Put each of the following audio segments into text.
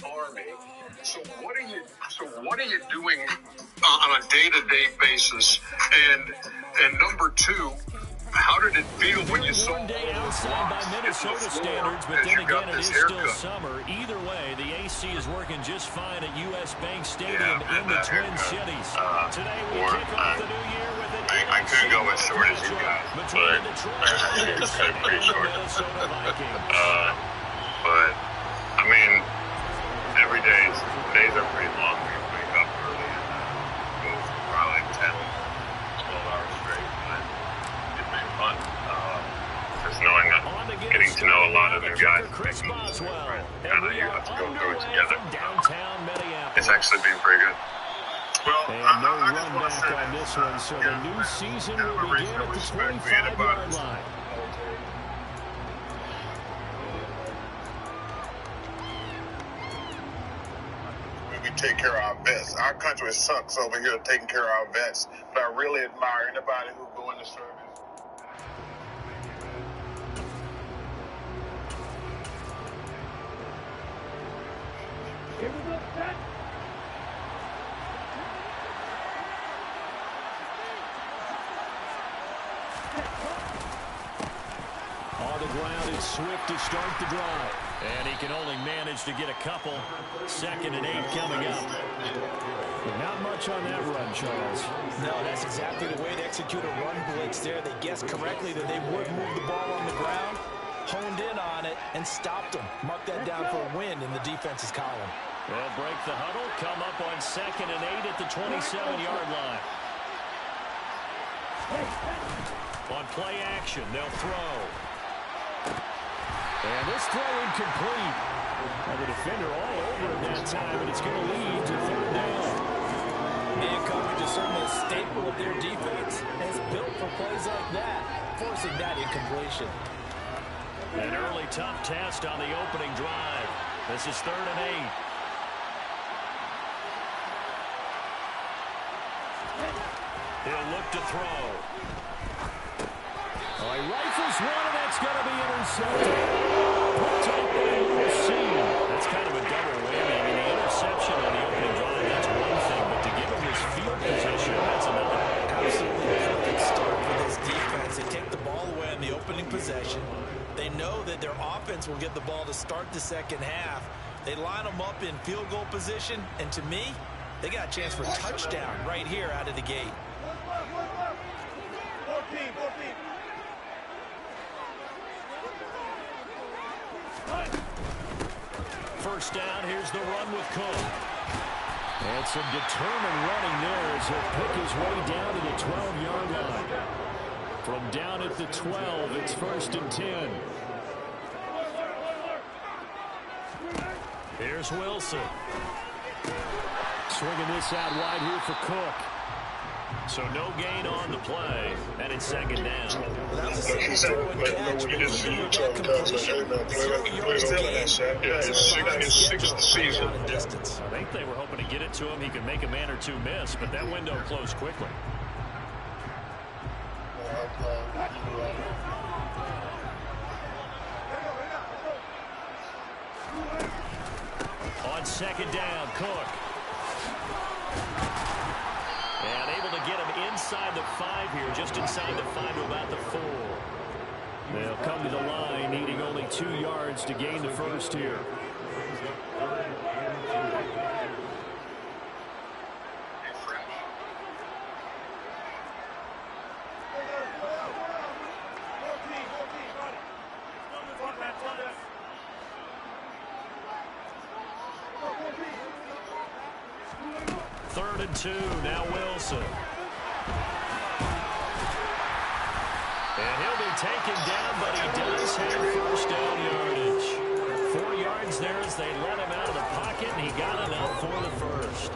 large army. So what are you doing on a day-to-day basis? And number two, how did it feel when you saw one day outside by Minnesota standards, but then again, it is still summer. Either way, the AC is working just fine at U.S. Bank Stadium in the Twin Cities. Today we kick off the new year with an I couldn't go as short as you guys, but it's pretty short. But I mean, every days are pretty long. We wake up early and go for probably like 10, 12 hours straight. But it's been fun. Just knowing that, getting to know a lot of the guys, making friends, kind of you have to go through it together. It's actually been pretty good. Well, and no run back on this one, so the new season will begin at the 25-yard line. We take care of our vets. Our country sucks over here taking care of our vets, but I really admire anybody who go into service. On the ground, it's Swift to start the drive. And he can only manage to get a couple. 2nd and 8 coming up. Not much on that run, Charles. No, that's exactly the way to execute a run blitz there. They guessed correctly that they would move the ball on the ground, honed in on it, and stopped them. Mark that down for a win in the defense's column. They'll break the huddle, come up on 2nd and 8 at the 27-yard line. On play action, they'll throw. And this throw incomplete. And the defender all over it that time, and it's going to lead to 3rd down. Man coverage is certainly a staple of their defense, and it's built for plays like that, forcing that incompletion. An early tough test on the opening drive. This is 3rd and 8. He'll look to throw. Oh, he rifles one, and that's going to be intercepted. Picked up by Wilson. That's kind of a double whammy. I mean, the interception on the opening drive, that's one thing, but to give him this field position, that's another. Absolutely perfect start for this defense. They take the ball away on the opening possession. They know that their offense will get the ball to start the second half. They line them up in field goal position, and to me, they got a chance for a touchdown right here out of the gate. 14. First down, here's the run with Cook. And some determined running there as he'll pick his way down to the 12-yard line. From down at the 12, it's 1st and 10. Here's Wilson. Swinging this out wide here for Cook. So no gain on the play, and it's 2nd down. Like he said, his 6th season. I think they were hoping to get it to him. He could make a man or two miss, but that window closed quickly. On 2nd down, Cook. And able to get him inside the 5 here, just inside the 5 to about the 4. They'll come to the line, needing only 2 yards to gain the first here. Third and 2, now Wilson. And he'll be taken down, but he does have first down yardage. 4 yards there as they let him out of the pocket, and he got enough for the first.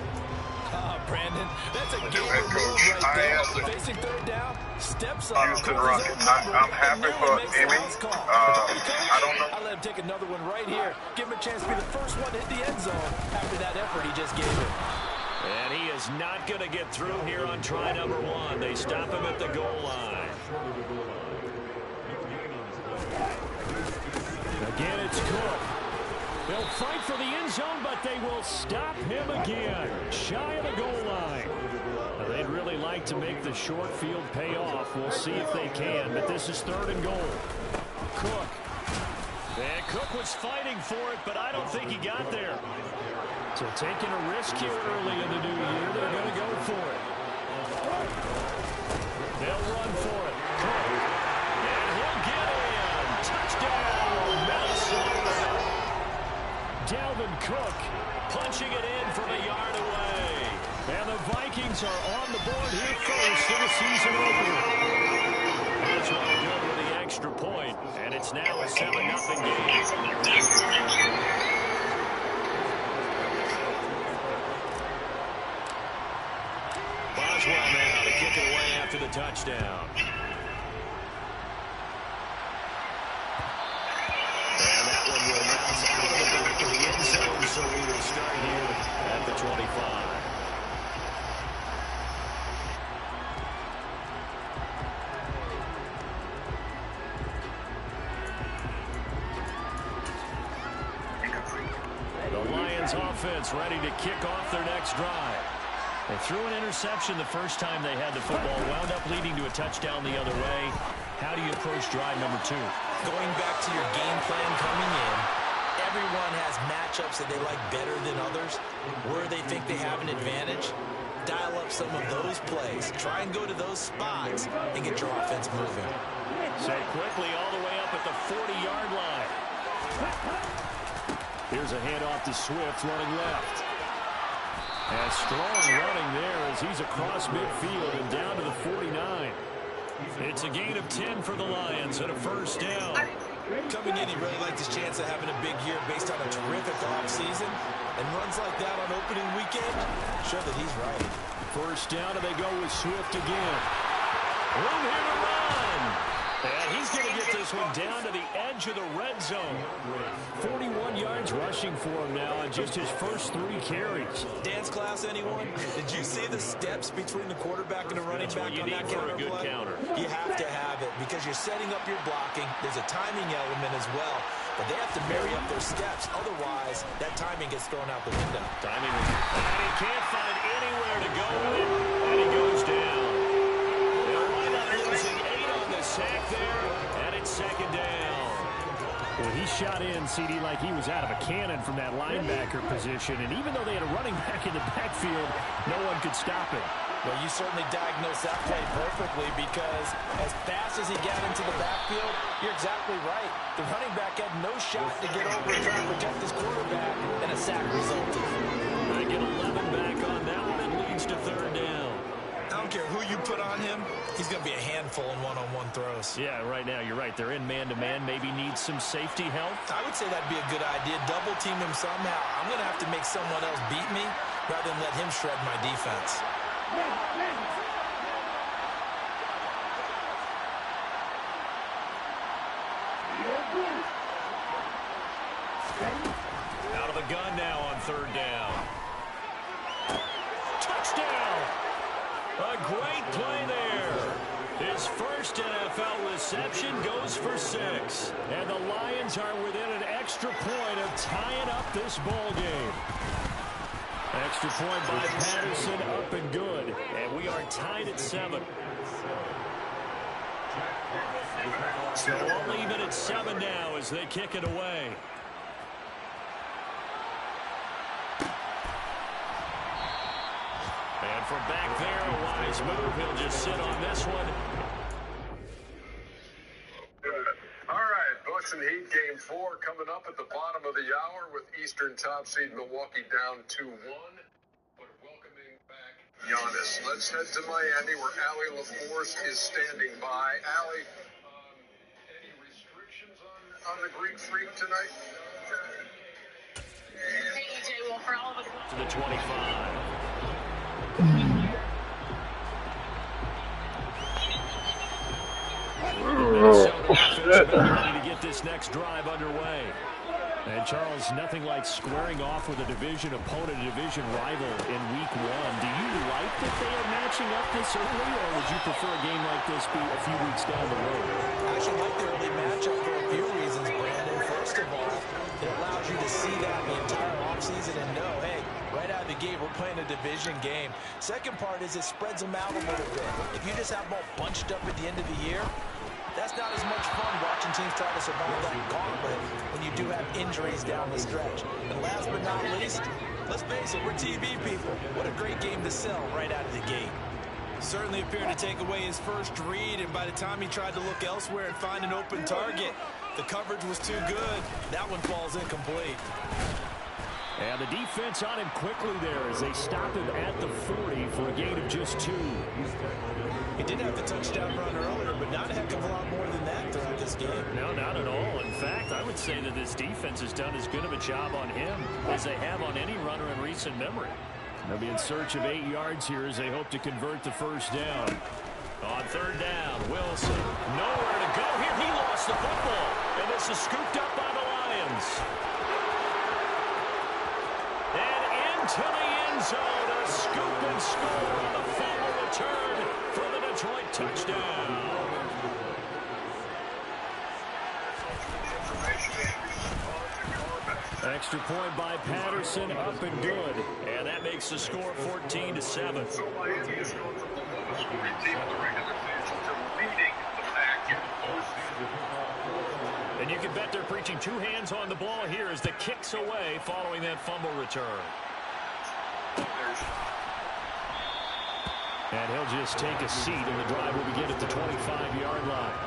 Brandon, that's a game move right there. Facing 3rd down, steps up. Houston Rockets. I'm happy for Emmy. I don't know. I'll let him take another one right here. Give him a chance to be the first one to hit the end zone after that effort he just gave him. And he is not going to get through here on try number 1. They stop him at the goal line. Again, it's Cook. They'll fight for the end zone, but they will stop him again. Shy of the goal line. Now, they'd really like to make the short field pay off. We'll see if they can, but this is 3rd and goal. Cook. And Cook was fighting for it, but I don't think he got there. So taking a risk here early in the new year, they're going to go for it. They'll run for it. Cook. And he'll get in. Touchdown, Minnesota. Dalvin Cook punching it in from a yard away. And the Vikings are on the board here first in the season opener. This one good with the extra point, and it's now a 7-0 game. Boswell now to kick it away after the touchdown. And that one will bounce out of the back of the end zone, so we will start here at the 25. The Lions offense ready to kick off their next drive. They threw an interception the first time they had the football, wound up leading to a touchdown the other way. How do you approach drive number 2? Going back to your game plan coming in, everyone has matchups that they like better than others. Where they think they have an advantage, dial up some of those plays. Try and go to those spots and get your offense moving. So quickly all the way up at the 40-yard line. Here's a handoff to Swift running left. And strong running there as he's across midfield and down to the 49. It's a gain of 10 for the Lions and a first down. Coming in, he really liked his chance of having a big year based on a terrific offseason. And runs like that on opening weekend show that he's right. First down, and they go with Swift again. Room here to run. And he's going to get this one down to the edge of the red zone. 41 yards rushing for him now on just his first 3 carries. Dance class, anyone? Did you see the steps between the quarterback and the running back on that counter play? You have to have it because you're setting up your blocking. There's a timing element as well. But they have to marry up their steps. Otherwise, that timing gets thrown out the window. Timing was... And he can't find anywhere to go with it. And he goes down. They'll wind up losing 8 on the sack there. And it's second down. Well, he shot in, CD, like he was out of a cannon from that linebacker position. And even though they had a running back in the backfield, no one could stop him. Well, you certainly diagnosed that play perfectly because as fast as he got into the backfield, you're exactly right. The running back had no shot to get over and try to protect his quarterback, and a sack resulted. They get 11 back on that one. It leads to third down. I don't care who you put on him, he's going to be a handful in one-on-one throws. Yeah, right now, you're right. They're in man-to-man. Maybe needs some safety help. I would say that'd be a good idea. Double team him somehow. I'm going to have to make someone else beat me rather than let him shred my defense. Out of the gun now on third down. Touchdown! A great play there. His first NFL reception goes for 6. And the Lions are within an extra point of tying up this ball game. Extra point by Patterson, up and good. And we are tied at 7. So only even at 7 now as they kick it away. And from back there, a wise move. He'll just sit on this one. All right, Bucks and Heat game 4 coming up at the bottom of the hour with Eastern top seed Milwaukee down 2-1. But welcoming back Giannis. Let's head to Miami where Allie LaForce is standing by. Allie, any restrictions on the Greek Freak tonight? To the 25. Ready to get this next drive underway. And Charles, nothing like squaring off with a division opponent, a division rival in week 1. Do you like that they are matching up this early, or would you prefer a game like this be a few weeks down the road? I actually like the early matchup for a few reasons, Brandon. First of all, it allows you to see that gate, we're playing a division game. Second part is it spreads them out a little bit. If you just have them all bunched up at the end of the year, that's not as much fun watching teams try to survive that gauntlet when you do have injuries down the stretch. And last but not least, let's face it, we're TV people. What a great game to sell right out of the gate. Certainly appeared to take away his first read, and by the time he tried to look elsewhere and find an open target, the coverage was too good. That one falls incomplete. And the defense on him quickly there as they stop him at the 40 for a gain of just 2. He did have the touchdown run earlier, but not a heck of a lot more than that throughout this game. No, not at all. In fact, I would say that this defense has done as good of a job on him as they have on any runner in recent memory. They'll be in search of 8 yards here as they hope to convert the first down. On third down, Wilson. Nowhere to go here. He lost the football. And this is scooped up by the Lions. And into the end zone. A scoop and score on the fumble return for the Detroit touchdown. Extra point by Patterson, up and good. And that makes the score 14-7. So Miami is going from the lowest scoring team in the regular season to leading the pack in the postseason. And you can bet they're preaching 2 hands on the ball here as the kick's away following that fumble return. And he'll just take a seat, and the drive will begin at the 25-yard line.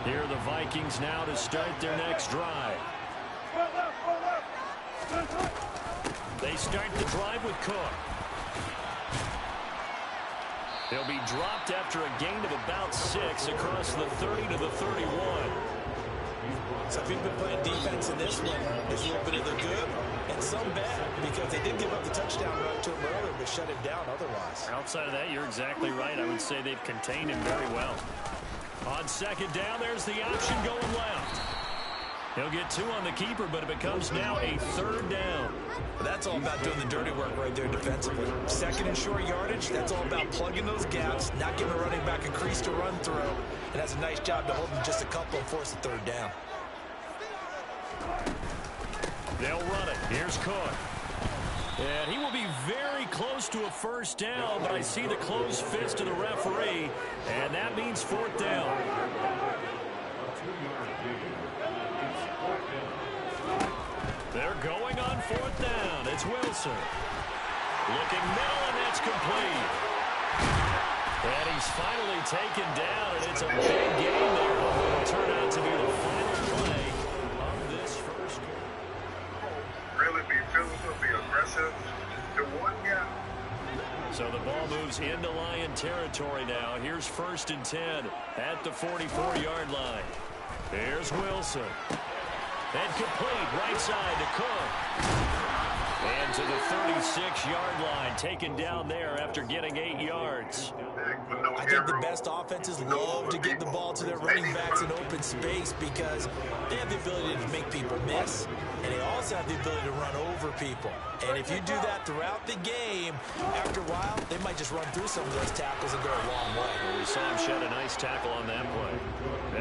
Here are the Vikings now to start their next drive. They start the drive with Cook. They'll be dropped after a gain of about 6 across the 30 to the 31. So if you've been playing defense in this one, there's a little bit of the good and some bad, because they did give up the touchdown run to him earlier, but shut him down otherwise. Outside of that, you're exactly right. I would say they've contained him very well. On second down, there's the option going left. He'll get 2 on the keeper, but it becomes now a third down. That's all about doing the dirty work right there defensively. Second and short yardage, that's all about plugging those gaps, not giving a running back a crease to run through. And that's a nice job to hold him just a couple and force the third down. They'll run it. Here's Cook. And he will be very close to a first down, but I see the closed fist of the referee, and that means 4th down. They're going on 4th down. It's Wilson. Looking middle, and that's complete. And he's finally taken down, and it's a big gain there. It will turn out to be the final play of this first quarter. Really be physical, be aggressive. The one gap. So the ball moves into Lion territory now. Here's 1st and 10 at the 44-yard line. Here's Wilson. And complete right side to Cook. And to the 36-yard line, taken down there after getting 8 yards. I think the best offenses love to get the ball to their running backs in open space because they have the ability to make people miss, and they also have the ability to run over people. And if you do that throughout the game, after a while, they might just run through some of those tackles and go a long way. Well, we saw him shed a nice tackle on that play.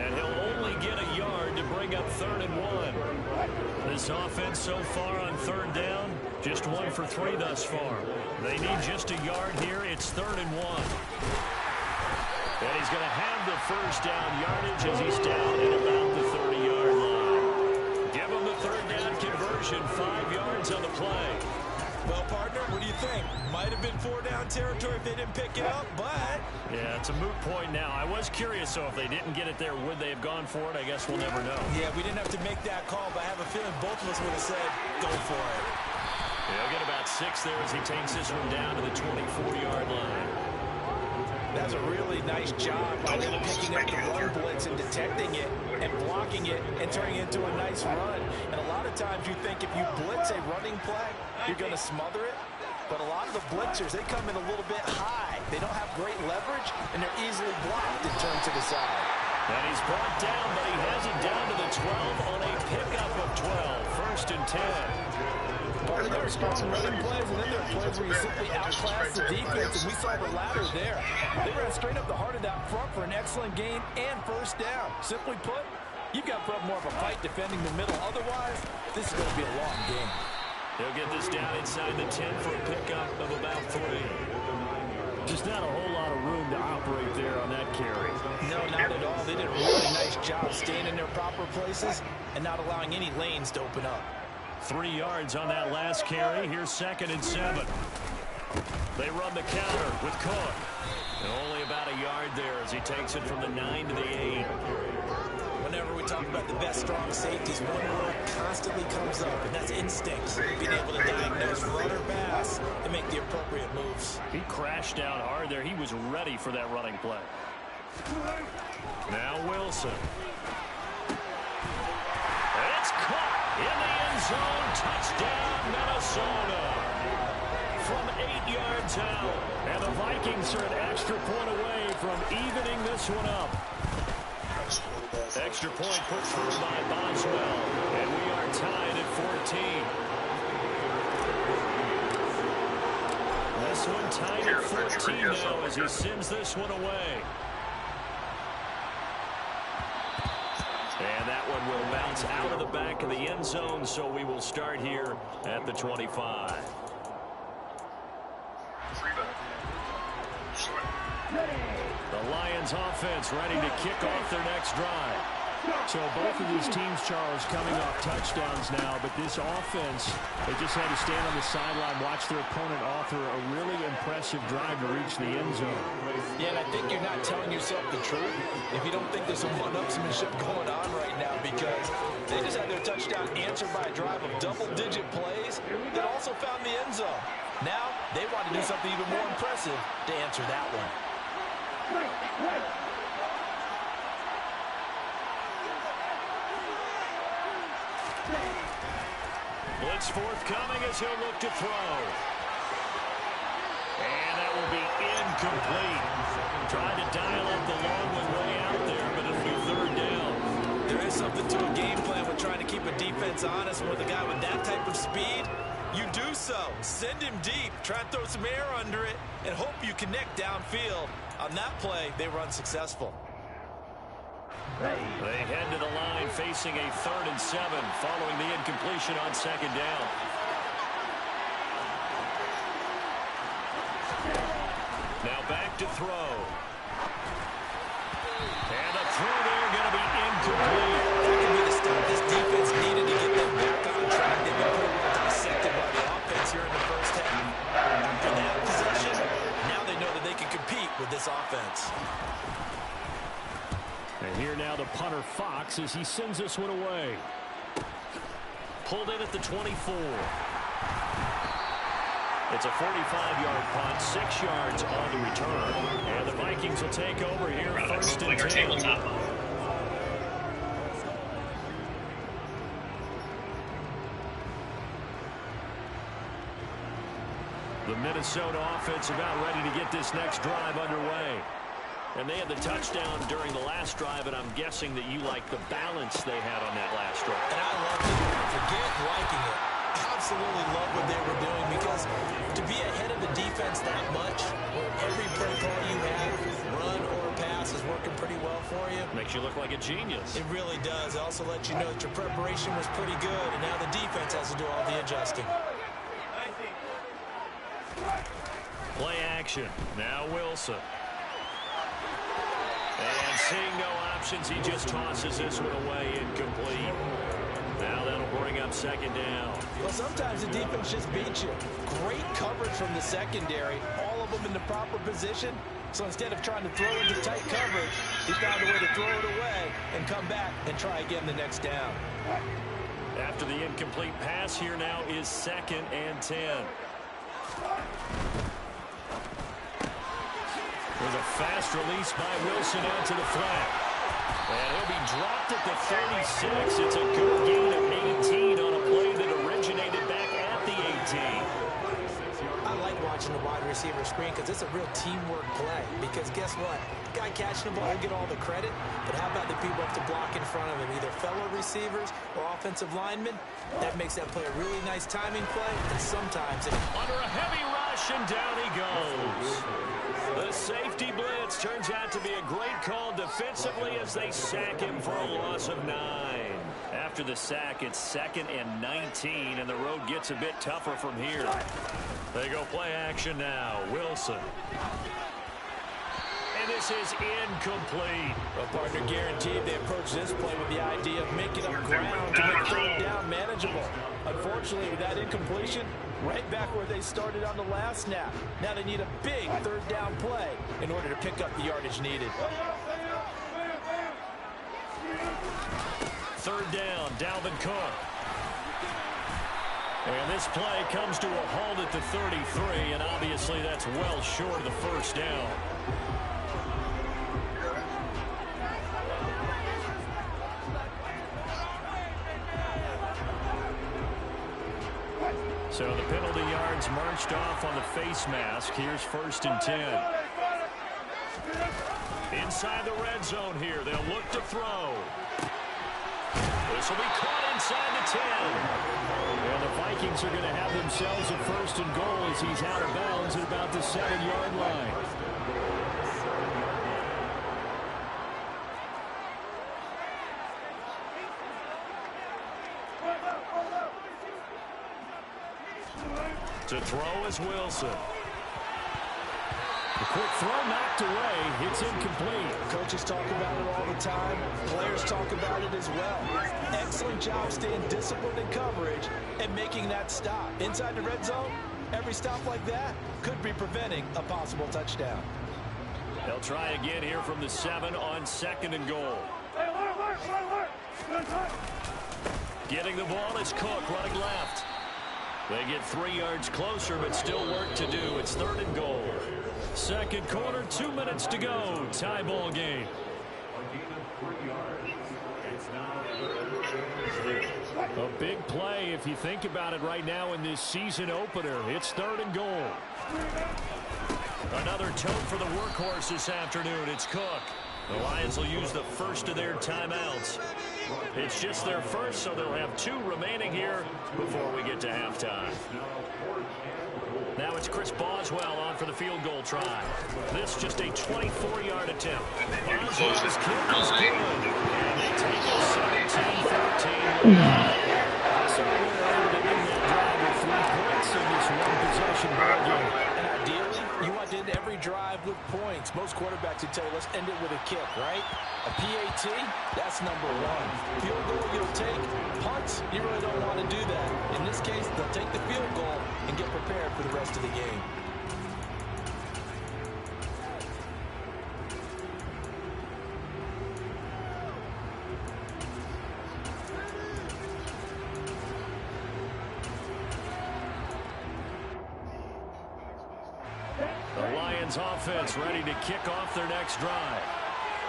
And he'll only get a yard to bring up 3rd and 1. This offense so far on 3rd down, just 1 for 3 thus far. They need just a yard here. It's 3rd and 1. And he's going to have the first down yardage as he's down at about the 30-yard line. Give him the 3rd down conversion, 5 yards on the play. Well, partner, what do you think? Might have been 4-down territory if they didn't pick it up, but... Yeah, it's a moot point now. I was curious, so if they didn't get it there, would they have gone for it? I guess we'll never know. Yeah, we didn't have to make that call, but I have a feeling both of us would have said, go for it. He'll get about 6 there as he takes this one down to the 24-yard line. That's a really nice job by them picking up the run blitz and detecting it and blocking it and turning it into a nice run. And a lot of times you think if you blitz a running play, you're going to smother it. But a lot of the blitzers, they come in a little bit high. They don't have great leverage, and they're easily blocked and turned to the side. And he's brought down, but he has it down to the 12 on a pickup of 12. 1st and 10. But there are strong running plays, and then there are plays where you simply outclass the defense, and we saw the latter there. They ran straight up the heart of that front for an excellent gain and first down. Simply put, You've got to put up more of a fight defending the middle. Otherwise, this is going to be a long game. He'll get this down inside the 10 for a pickup of about 3. Just not a whole lot of room to operate there on that carry. No, not at all. They did a really nice job staying in their proper places and not allowing any lanes to open up. 3 yards on that last carry. Here's 2nd and 7. They run the counter with Cook. And only about a yard there as he takes it from the 9 to the 8. Whenever we talk about the best strong safeties, one word constantly comes up, and that's instincts. Being able to diagnose run or pass and make the appropriate moves. He crashed down hard there. He was ready for that running play. Now Wilson. It's caught in the end zone. Touchdown, Minnesota. From 8 yards out. And the Vikings are an extra point away from evening this one up. Extra point put through by Boswell. And we are tied at 14. This one tied at 14 now as he sends this one away. And that one will bounce out of the back of the end zone, so we will start here at the 25. The Lions offense ready to kick off their next drive. So both of these teams, Charles, coming off touchdowns now, but this offense, they just had to stand on the sideline, watch their opponent author a really impressive drive to reach the end zone. Yeah, and I think you're not telling yourself the truth if you don't think there's some one-upsmanship going on right now, because they just had their touchdown answered by a drive of double-digit plays that also found the end zone. Now, they want to do something even more impressive to answer that one. Blitz forthcoming as he'll look to throw. And that will be incomplete. Tried to dial up the long one way out there, but it'll be 3rd down. There is something to a game plan with trying to keep a defense honest. With a guy with that type of speed, you do so. Send him deep. Try and throw some air under it and hope you connect downfield. On that play, they were unsuccessful. They head to the line facing a 3rd and 7 following the incompletion on 2nd down. Now back to throw. And the throw there going to be incomplete. That can be the stop this defense needed to get them back on track. They've been pretty well dissected by the offense here in the first half. After that possession, now they know that they can compete with this offense. And here now the punter Fox as he sends this one away. Pulled in at the 24. It's a 45-yard punt, 6 yards on the return. And the Vikings will take over here 1st and 10. The Minnesota offense about ready to get this next drive underway. And they had the touchdown during the last drive, and I'm guessing that you like the balance they had on that last drive. And I loved it. Forget liking it. Absolutely love what they were doing, because to be ahead of the defense that much, where every play call you have, run or pass, is working pretty well for you. Makes you look like a genius. It really does. It also lets you know that your preparation was pretty good, and now the defense has to do all the adjusting. Play action. Now Wilson. And seeing no options, he just tosses this one away, incomplete. Now that'll bring up 2nd down. Well, sometimes the defense just beats you. Great coverage from the secondary, all of them in the proper position. So instead of trying to throw into tight coverage, he found a way to throw it away and come back and try again the next down. After the incomplete pass, here now is 2nd and 10. With a fast release by Wilson out to the flat. And he'll be dropped at the 36. It's a good gain of 18 on a play that originated back at the 18. I like watching the wide receiver screen because it's a real teamwork play. Because guess what? The guy catching the ball will get all the credit, but how about the people up to block in front of him, either fellow receivers or offensive linemen, that makes that play a really nice timing play, and sometimes under a heavy rush, and down he goes. The safety blitz turns out to be a great call defensively as they sack him for a loss of 9. After the sack, it's 2nd and 19, and the road gets a bit tougher from here. They go play action now. Wilson. And this is incomplete. Well, partner, guaranteed they approach this play with the idea of making up ground to make third down manageable. Unfortunately, with that incompletion, right back where they started on the last snap. Now they need a big third down play in order to pick up the yardage needed. Third down, Dalvin Cook. And this play comes to a halt at the 33, and obviously that's well short of the first down. So the penalty yards marched off on the face mask. Here's 1st and 10. Inside the red zone here. They'll look to throw. This will be caught inside the 10. And the Vikings are going to have themselves a 1st and goal as he's out of bounds at about the 7-yard line. To throw is Wilson. The quick throw knocked away. It's incomplete. Coaches talk about it all the time. Players talk about it as well. Excellent job staying disciplined in coverage and making that stop. Inside the red zone, every stop like that could be preventing a possible touchdown. They'll try again here from the 7 on 2nd and goal. Getting the ball is Cook running left. They get 3 yards closer, but still work to do. It's 3rd and goal. Second quarter, 2 minutes to go. Tie ball game. A big play if you think about it right now in this season opener. It's 3rd and goal. Another tote for the workhorse this afternoon. It's Cook. The Lions will use the first of their timeouts. It's just their first, so they'll have 2 remaining here before we get to halftime. Now it's Chris Boswell on for the field goal try. This just a 24-yard attempt. Boswell's kick is good. And they take a 17-13. So we're able to end that drive with 3 points in this one-possession ball game. And ideally, you want to end every drive with points. Most quarterbacks would tell you, let's end it with a kick, right? A PAT, that's number 1. Field goal you'll take. Punts, you really don't want to do that. In this case, they'll take the field goal and get prepared for the rest of the game. The Lions offense ready to kick off their next drive.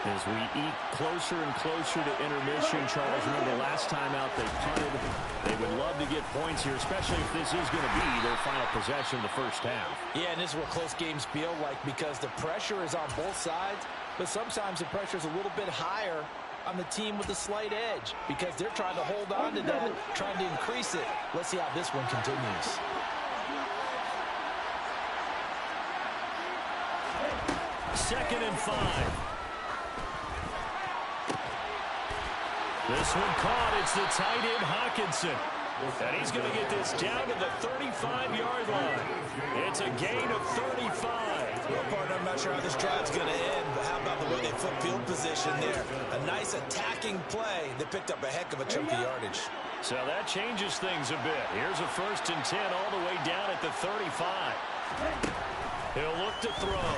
As we eat closer and closer to intermission, Charles, remember last time out they punted. They would love to get points here, especially if this is going to be their final possession of the first half. Yeah, and this is what close games feel like because the pressure is on both sides, but sometimes the pressure is a little bit higher on the team with the slight edge because they're trying to hold on to that, trying to increase it. Let's see how this one continues. Second and 5. This one caught. It's the tight end Hawkinson. And he's going to get this down to the 35-yard line. It's a gain of 35. Well, partner, I'm not sure how this drive's going to end, but how about the way they flip field position there? A nice attacking play that picked up a heck of a chunk of yardage. So that changes things a bit. Here's a 1st and 10 all the way down at the 35. He'll look to throw.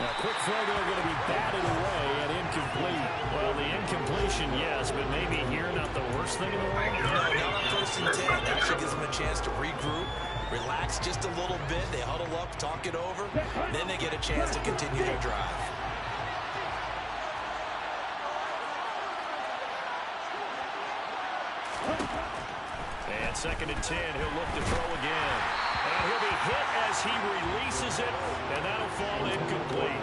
Now, quick throw there going to be batted away and incomplete. Well, the incompletion, yes, but maybe here not the worst thing in the world. No, not on 1st and 10. Actually gives them a chance to regroup, relax just a little bit. They huddle up, talk it over. Then they get a chance to continue their drive. And 2nd and 10, he'll look to throw again. And he'll be hit as he releases it, and that'll fall incomplete.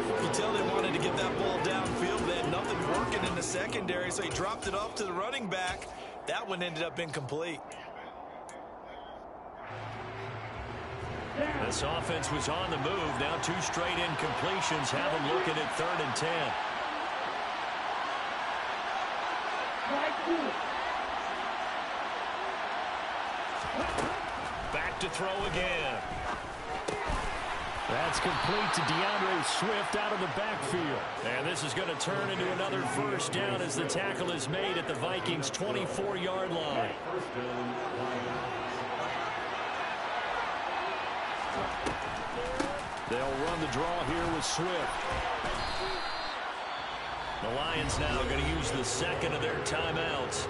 You can tell they wanted to get that ball downfield. They had nothing working in the secondary, so he dropped it off to the running back. That one ended up incomplete. This offense was on the move. Now 2 straight incompletions. Have them looking at 3rd and 10. Back to throw again. That's complete to DeAndre Swift out of the backfield. And this is going to turn into another first down as the tackle is made at the Vikings' 24-yard line. They'll run the draw here with Swift. The Lions now going to use the second of their timeouts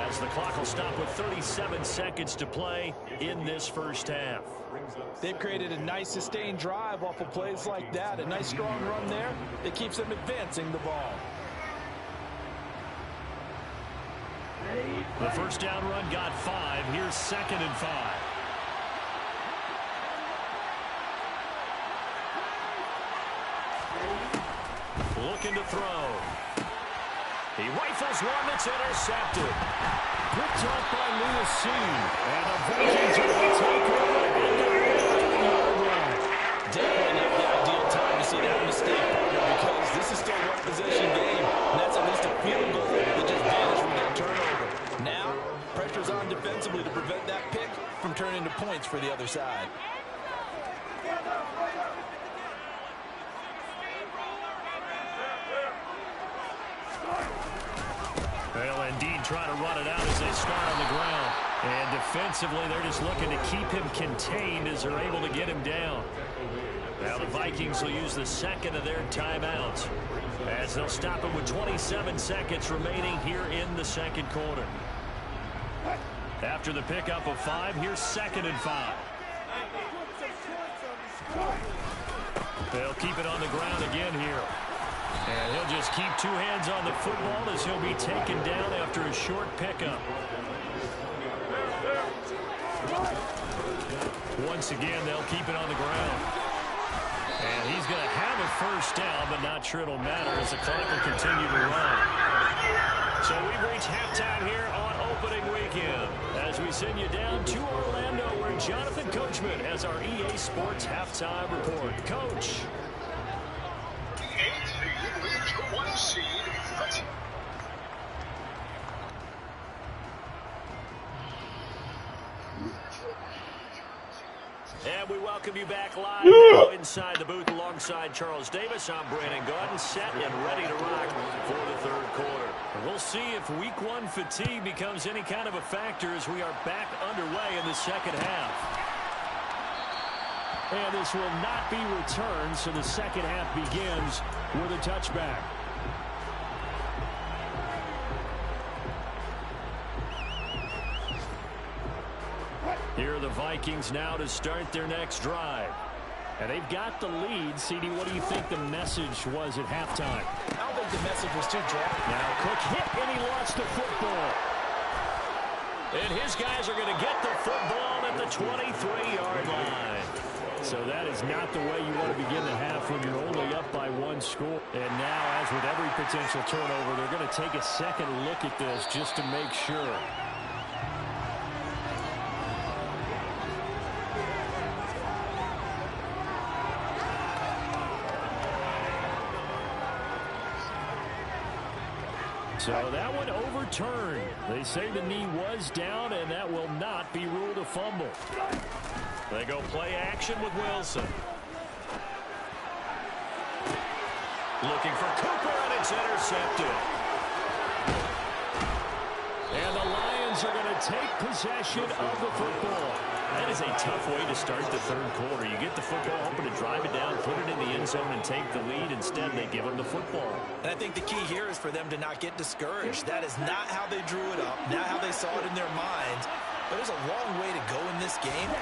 as the clock will stop with 37 seconds to play in this first half. They've created a nice sustained drive off of plays like that. A nice strong run there that keeps them advancing the ball. The first down run got 5. Here's 2nd and 5. Looking to throw. He rifles one that's intercepted. Picked up by Lewis C. And the Vikings are going to take over at the 8-yard line. Definitely not the ideal time to see that mistake, partner, because this is still a one-possession game. And that's at least a field goal that just vanished with that turnover. Now, pressure's on defensively to prevent that pick from turning into points for the other side. They'll indeed try to run it out as they start on the ground. And defensively, they're just looking to keep him contained as they're able to get him down. Now the Vikings will use the second of their timeouts as they'll stop him with 27 seconds remaining here in the second quarter. After the pickup of 5, here's 2nd and 5. They'll keep it on the ground again here. And he'll just keep 2 hands on the football as he'll be taken down after a short pickup. Once again, they'll keep it on the ground. And he's going to have a first down, but not sure it'll matter as the clock will continue to run. So we've reached halftime here on opening weekend as we send you down to Orlando where Jonathan Coachman has our EA Sports halftime report. Coach. And we welcome you back live now inside the booth alongside Charles Davis. I'm Brandon Gordon, set and ready to rock for the third quarter. We'll see if week 1 fatigue becomes any kind of a factor as we are back underway in the second half. And this will not be returned, so the second half begins with a touchback. Here are the Vikings now to start their next drive. And they've got the lead. CD, what do you think the message was at halftime? I don't think the message was too dramatic. Now Cook hit and he lost the football. And his guys are going to get the football at the 23-yard line. So that is not the way you want to begin the half when you're only up by 1 score. And now, as with every potential turnover, they're going to take a second look at this just to make sure. So that one overturned. They say the knee was down, and that will not be ruled a fumble. They go play action with Wilson. Looking for Cooper, and it's intercepted. And the Lions are going to take possession of the football. That is a tough way to start the third quarter. You get the football, hoping to drive it down, put it in the end zone, and take the lead. Instead, they give them the football. And I think the key here is for them to not get discouraged. That is not how they drew it up, not how they saw it in their minds. But there's a long way to go in this game.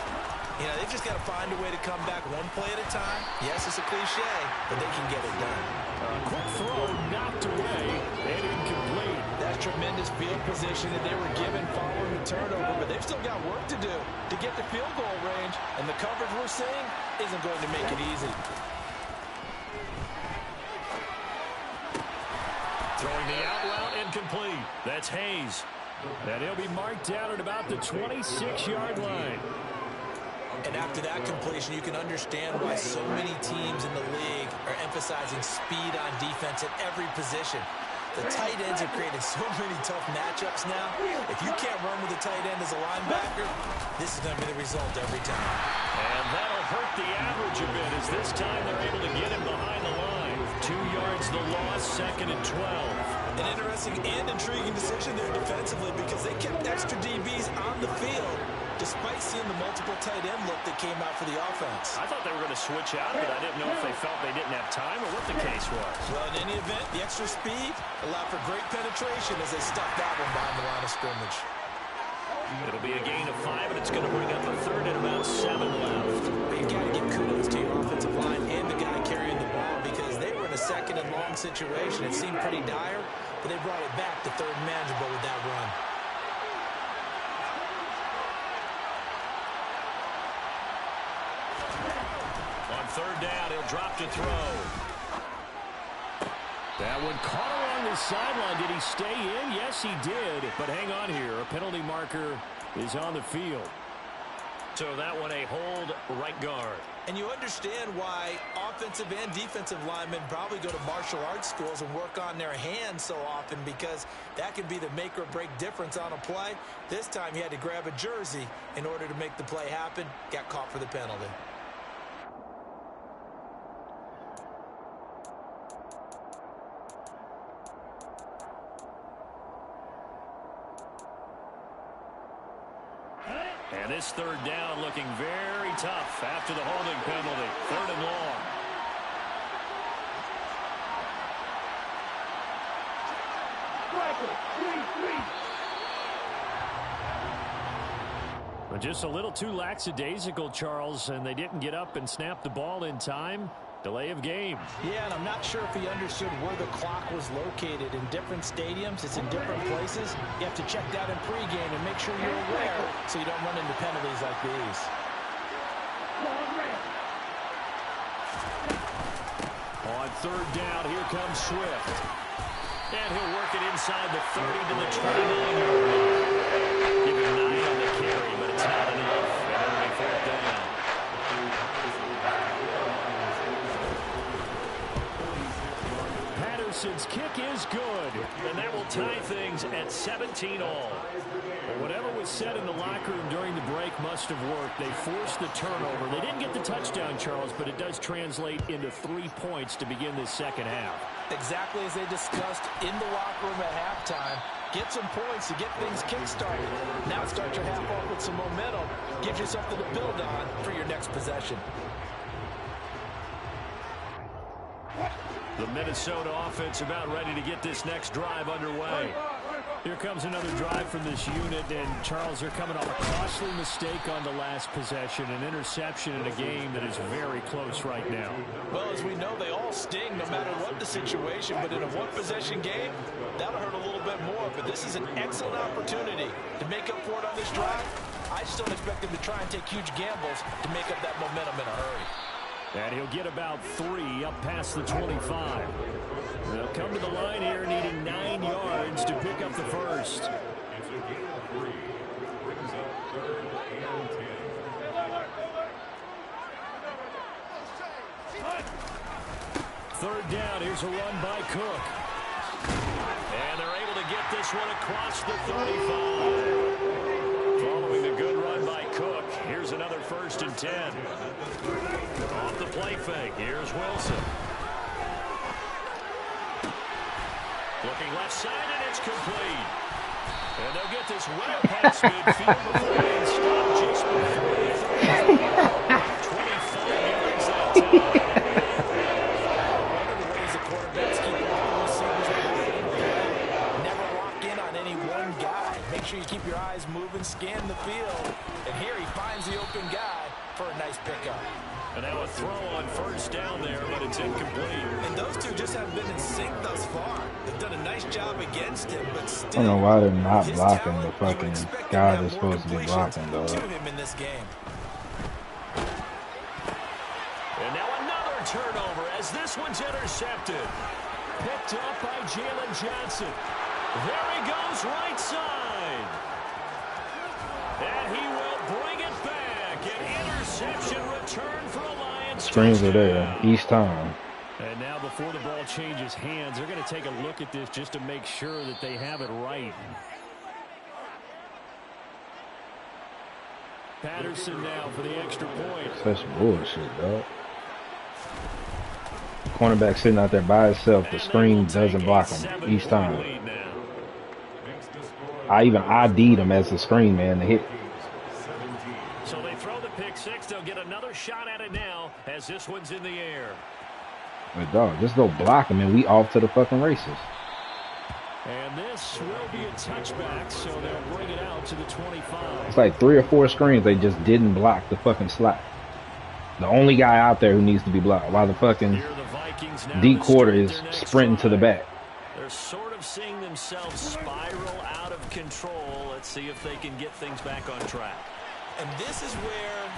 You know, they've just got to find a way to come back one play at a time. Yes, it's a cliche, but they can get it done. Quick throw knocked away and incomplete. That's tremendous field position that they were given following the turnover, but they've still got work to do to get the field goal range, and the coverage we're seeing isn't going to make it easy. Throwing the out out and complete. That's Hayes. And he'll be marked down at about the 26-yard line. And after that completion, you can understand why so many teams in the league are emphasizing speed on defense at every position. The tight ends have created so many tough matchups now. If you can't run with a tight end as a linebacker, this is going to be the result every time. And that'll hurt the average a bit as this time they're able to get him behind the line. 2 yards the loss, 2nd and 12. An interesting and intriguing decision there defensively because they kept extra DBs on the field despite seeing the multiple tight end look that came out for the offense. I thought they were going to switch out, but I didn't know if they felt they didn't have time or what the case was. Well, in any event, the extra speed allowed for great penetration as they stuffed that one behind the line of scrimmage. It'll be a gain of 5, and it's going to bring up a 3rd and about 7 left. But you've got to give kudos to your offensive line and the guy carrying the ball because they were in a 2nd and long situation. It seemed pretty dire, but they brought it back to 3rd and manageable with that run. On 3rd down, he'll drop to throw. That one caught along the sideline. Did he stay in? Yes, he did. But hang on here. A penalty marker is on the field. So that one a hold right guard. And you understand why offensive and defensive linemen probably go to martial arts schools and work on their hands so often because that can be the make or break difference on a play. This time he had to grab a jersey in order to make the play happen. Got caught for the penalty. And this 3rd down looking very tough after the holding penalty. 3rd and long. But just a little too lackadaisical, Charles, and they didn't get up and snap the ball in time. Delay of game. Yeah, and I'm not sure if he understood where the clock was located. In different stadiums, it's in different places. You have to check that in pregame and make sure you're aware so you don't run into penalties like these. On 3rd down, here comes Swift. And he'll work it inside the 30 to the 29-yard line. Give him 9 on the carry, but it's not enough. And it'll be 4th down. Patterson's kick is good, and that will tie things at 17-all. Well, whatever was said in the locker room during the break must have worked. They forced the turnover. They didn't get the touchdown, Charles, but it does translate into 3 points to begin this 2nd half. Exactly as they discussed in the locker room at halftime. Get some points to get things kick-started. Now start your half off with some momentum. Give you something to build on for your next possession. The Minnesota offense about ready to get this next drive underway. Here comes another drive from this unit, and Charles, they're coming off a costly mistake on the last possession, an interception in a game that is very close right now. Well, as we know, they all sting no matter what the situation, but in a one-possession game, that'll hurt a little bit more. But this is an excellent opportunity to make up for it on this drive. I just don't expect them to try and take huge gambles to make up that momentum in a hurry. And he'll get about 3 up past the 25. They'll come to the line here needing 9 yards to pick up the first. Third down, here's a run by Cook. And they're able to get this one across the 35. Following a good run by Cook, here's another 1st and 10. Off the play fake, here's Wilson. Looking left side, and it's complete. And they'll get this well past midfield before being stopped just before the 25 yards that time. One of the ways the quarterbacks keep all receivers never lock in on any one guy. Make sure you keep your eyes moving, scan the field. And here he finds the open guy for a nice pickup. And now a throw on 1st down there, but it's incomplete. And those two just haven't been in sync thus far. They've done a nice job against him, but still, I don't know why they're not blocking the fucking guy that's supposed to be blocking, though. To him in this game. And now another turnover as this one's intercepted. Picked up by Jalen Johnson. There he goes right side. And he will bring it back. An interception return for a Lions. Screens are there each time. And now before the ball changes hands, they're going to take a look at this just to make sure that they have it right. Patterson now for the extra point. Such bullshit, dog. Cornerback sitting out there by himself. The screen doesn't block him each time. I even ID'd him as a screen man to hit. So they throw the pick six. They'll get another shot at it now as this one's in the air. But dog, just go block him and we off to the fucking races. And this will be a touchback, so they'll bring it out to the 25. It's like 3 or 4 screens they just didn't block the fucking slot. The only guy out there who needs to be blocked while the fucking deep quarter is sprinting to the back. They're sort of seeing themselves spiral out of control. Let's see if they can get things back on track. And this is where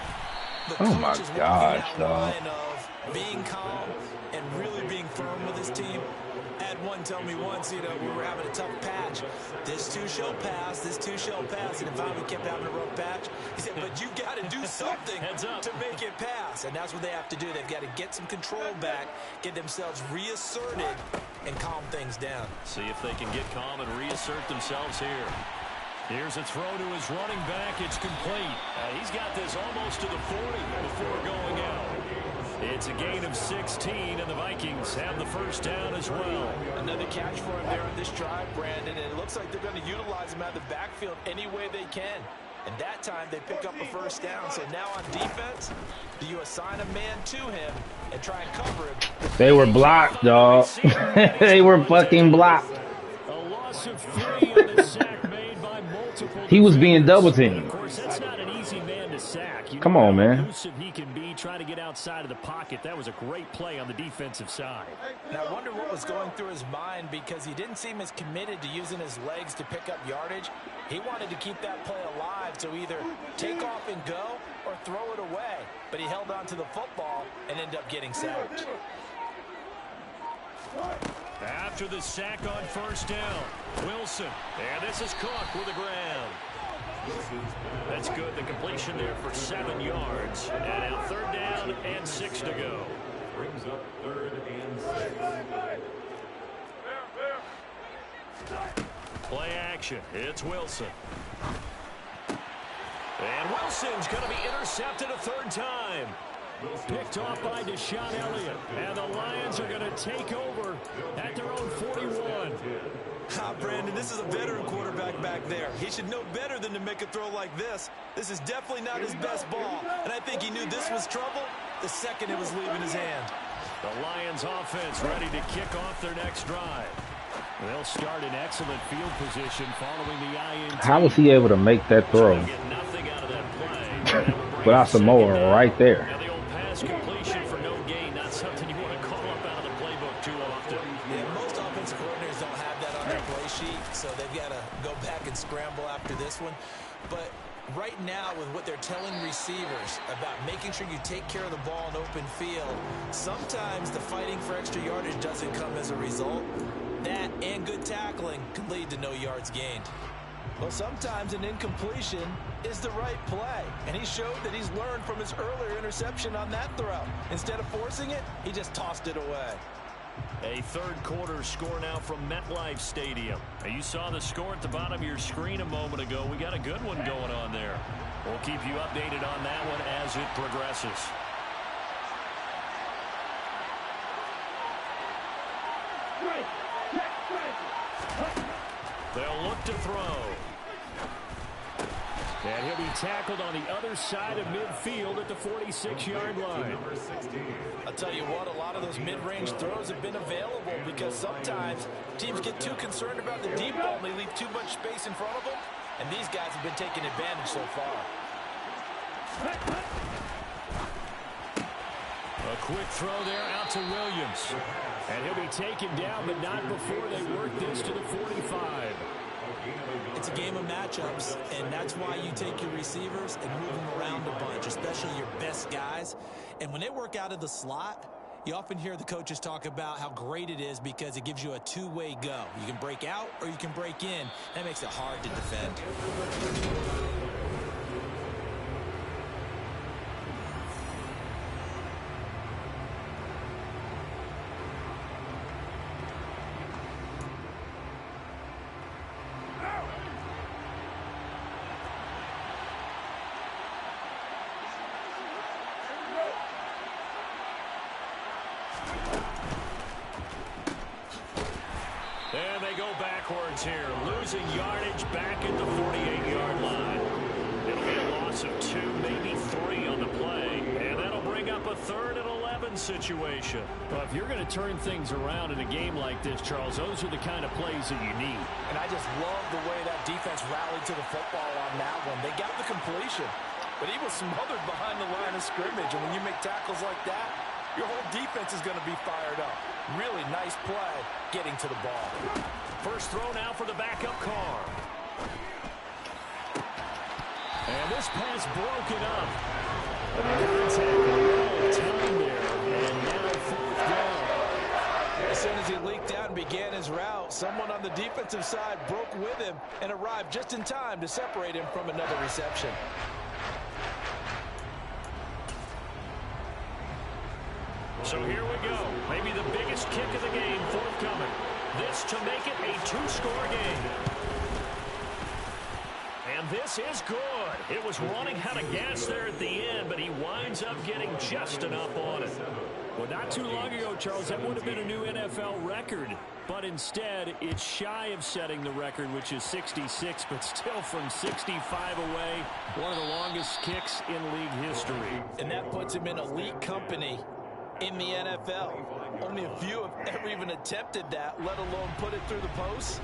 the oh my coach is gosh, walking that dog. line of being calm and really being firm with his team. I had one tell me once, we were having a tough patch. This too shall pass, this too shall pass. And if I kept having a rough patch, he said, but you got to do something to make it pass. And that's what they have to do. They've got to get some control back, get themselves reasserted, and calm things down. See if they can get calm and reassert themselves here. Here's a throw to his running back. It's complete. He's got this almost to the 40 before going out. It's a gain of 16, and the Vikings have the first down as well. Another catch for him there on this drive, Brandon, and it looks like they're going to utilize him out of the backfield any way they can. And that time, they pick up a first down. So now on defense, do you assign a man to him and try and cover him? They were blocked, dog. They were fucking blocked. A loss of 3 on the sack made by multiple. He was being double teamed. Of course, that's not an easy man to sack. Come on, man. Elusive he can be, trying to get outside of the pocket. That was a great play on the defensive side. Now, I wonder what was going through his mind, because he didn't seem as committed to using his legs to pick up yardage. He wanted to keep that play alive, to either take off and go or throw it away. But he held on to the football and ended up getting sacked. After the sack on first down, Wilson. And this is Cook with the ground. That's good. The completion there for 7 yards. And now 3rd down and 6 to go. Brings up 3rd and 6. Play action. It's Wilson. And Wilson's going to be intercepted a 3rd time. Picked off by Deshaun Elliott. And the Lions are going to take over at their own 41. Brandon, this is a veteran quarterback back there. He should know better than to make a throw like this. This is definitely not his best ball. And I think he knew this was trouble the second it was leaving his hand. The Lions offense ready to kick off their next drive. They'll start in excellent field position following the INT. How was he able to make that throw without Samoa right there? Now the old pass completion for no gain, not something you want to call up out of the playbook too often. Yeah, most offensive coordinators don't have that on their play sheet, so they've got to go back and scramble after this one. But right now, with what they're telling receivers about making sure you take care of the ball in open field, sometimes the fighting for extra yardage doesn't come as a result. That and good tackling can lead to no yards gained. Well, sometimes an incompletion is the right play, and he showed that he's learned from his earlier interception on that throw. Instead of forcing it, he just tossed it away. A 3rd quarter score now from MetLife Stadium. Now, you saw the score at the bottom of your screen a moment ago. We got a good one going on there. We'll keep you updated on that one as it progresses. They'll look to throw. And he'll be tackled on the other side of midfield at the 46-yard line. I'll tell you what, a lot of those mid-range throws have been available because sometimes teams get too concerned about the deep ball and they leave too much space in front of them. And these guys have been taking advantage so far. A quick throw there out to Williams. And he'll be taken down, but not before they work this to the 45. It's a game of matchups, and that's why you take your receivers and move them around a bunch, especially your best guys. And when they work out of the slot, You often hear the coaches talk about how great it is because it gives you a two-way go. You can break out or you can break in. That makes it hard to defend. And they go backwards here, losing yardage back at the 48-yard line. It'll be a loss of 2, maybe 3 on the play, and that'll bring up a 3rd and 11 situation. Well, if you're going to turn things around in a game like this, Charles, those are the kind of plays that you need. And I just love the way that defense rallied to the football on that one. They got the completion, but he was smothered behind the line of scrimmage, and when you make tackles like that, your whole defense is going to be fired up. Really nice play getting to the ball. First throw now for the backup Carr. And this pass broken up. Contact time there. And now 4th down. As soon as he leaked out and began his route, someone on the defensive side broke with him and arrived just in time to separate him from another reception. So here we go. Maybe the biggest kick of the game forthcoming. This to make it a 2-score game. And this is good. It was running out of gas there at the end, but he winds up getting just enough on it. Well, not too long ago, Charles, that would have been a new NFL record. But instead, it's shy of setting the record, which is 66, but still from 65 away, one of the longest kicks in league history. And that puts him in elite company in the NFL. Only a few have ever even attempted that, let alone put it through the post.